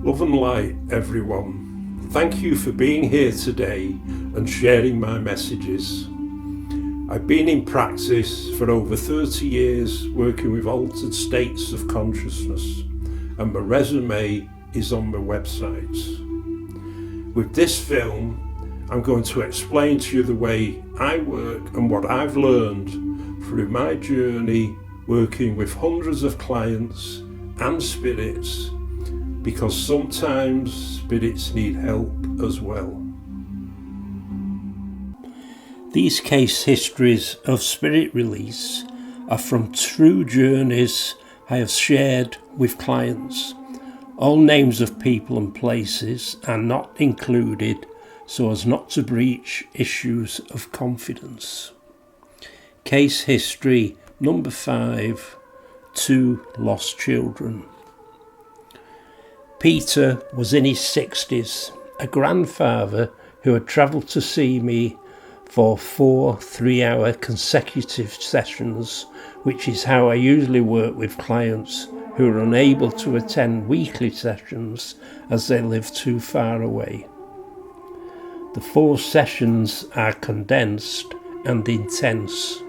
Love and light, everyone. Thank you for being here today and sharing my messages. I've been in practice for over 30 years working with altered states of consciousness, and my resume is on my website. With this film, I'm going to explain to you the way I work and what I've learned through my journey working with hundreds of clients and spirits, because sometimes spirits need help as well. These case histories of spirit release are from true journeys I have shared with clients. All names of people and places are not included so as not to breach issues of confidence. Case history number 5, 2 lost children. Peter was in his 60s, a grandfather who had travelled to see me for 4 3-hour consecutive sessions, which is how I usually work with clients who are unable to attend weekly sessions as they live too far away. The 4 sessions are condensed and intense.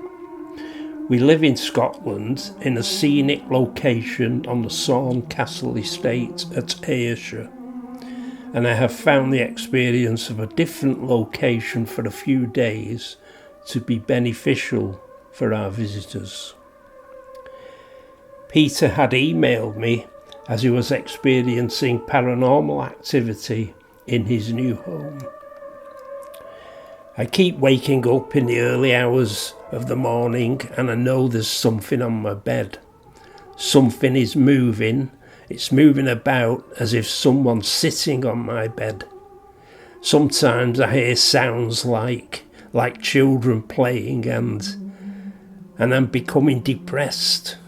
We live in Scotland in a scenic location on the Saun Castle estate at Ayrshire, and I have found the experience of a different location for a few days to be beneficial for our visitors. Peter had emailed me as he was experiencing paranormal activity in his new home. I keep waking up in the early hours of the morning and I know there's something on my bed. Something is moving. It's moving about as if someone's sitting on my bed. Sometimes I hear sounds like children playing and I'm becoming depressed.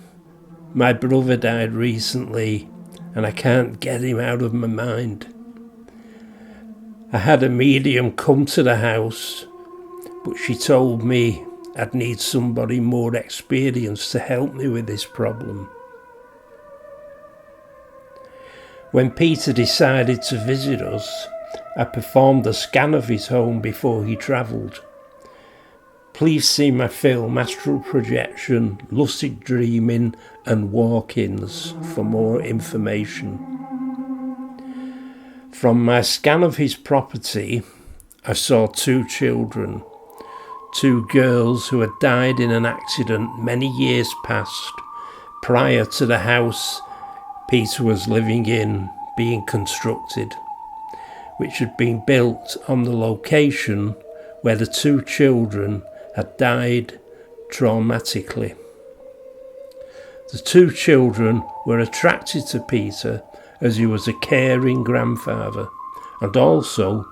My brother died recently and I can't get him out of my mind. I had a medium come to the house, but she told me I'd need somebody more experienced to help me with this problem. When Peter decided to visit us, I performed a scan of his home before he travelled. Please see my film Astral Projection, Lucid Dreaming and Walk-ins for more information. From my scan of his property, I saw 2 children, 2 girls who had died in an accident many years past, prior to the house Peter was living in being constructed, which had been built on the location where the 2 children had died traumatically. The 2 children were attracted to Peter as he was a caring grandfather, and also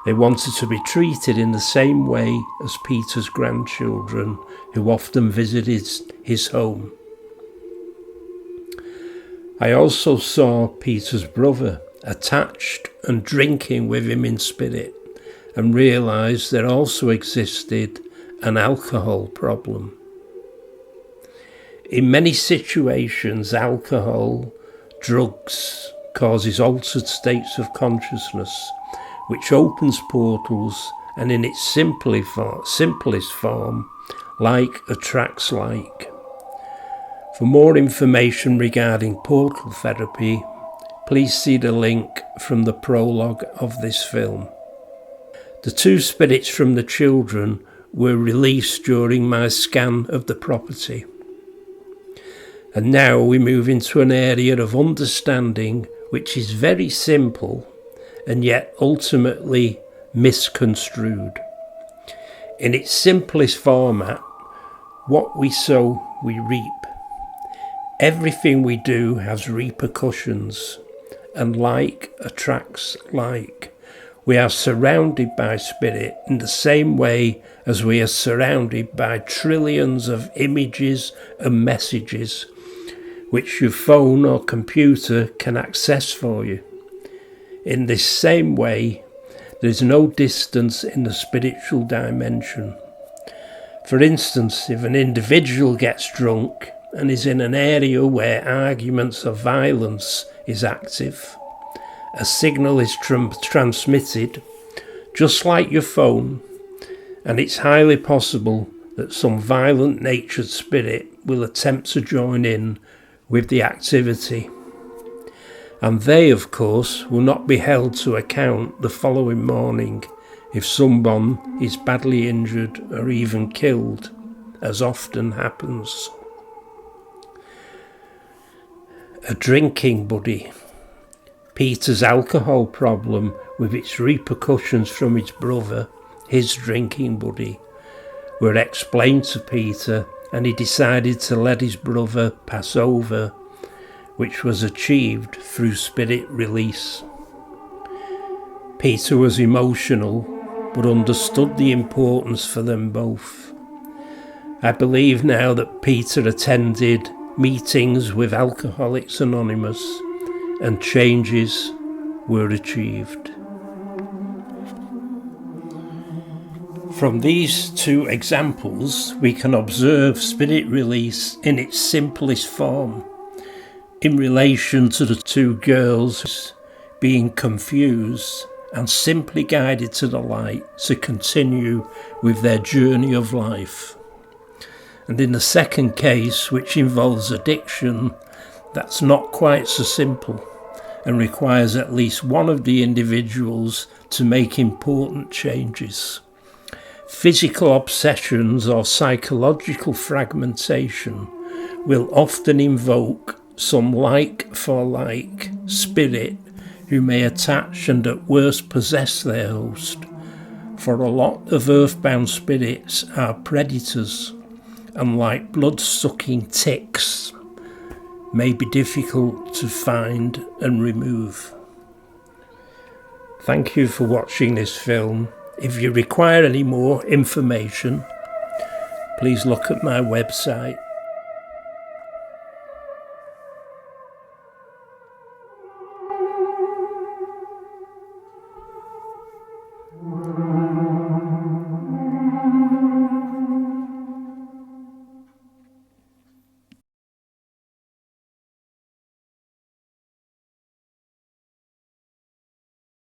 they wanted to be treated in the same way as Peter's grandchildren, who often visited his home. I also saw Peter's brother attached and drinking with him in spirit, and realised there also existed an alcohol problem. In many situations, alcohol, drugs causes altered states of consciousness, which opens portals and in its simplest form, like attracts like. For more information regarding portal therapy, please see the link from the prologue of this film. The 2 spirits from the children were released during my scan of the property. And now we move into an area of understanding which is very simple and yet ultimately misconstrued. In its simplest format, what we sow, we reap. Everything we do has repercussions, and like attracts like. We are surrounded by spirit in the same way as we are surrounded by trillions of images and messages which your phone or computer can access for you. In this same way, there is no distance in the spiritual dimension. For instance, if an individual gets drunk and is in an area where arguments or violence is active, A signal is transmitted, just like your phone, and it's highly possible that some violent-natured spirit will attempt to join in with the activity. And they, of course, will not be held to account the following morning if someone is badly injured or even killed, as often happens. A drinking buddy. Peter's alcohol problem, with its repercussions from his brother, his drinking buddy, were explained to Peter, and he decided to let his brother pass over, which was achieved through spirit release. Peter was emotional, but understood the importance for them both. I believe now that Peter attended meetings with Alcoholics Anonymous and changes were achieved. From these two examples, we can observe spirit release in its simplest form in relation to the two girls being confused and simply guided to the light to continue with their journey of life. And in the second case, which involves addiction, that's not quite so simple and requires at least one of the individuals to make important changes. Physical obsessions or psychological fragmentation will often invoke some like for like spirit who may attach and at worst possess their host. For a lot of earthbound spirits are predators, and like blood-sucking ticks, may be difficult to find and remove. Thank you for watching this film. If you require any more information, please look at my website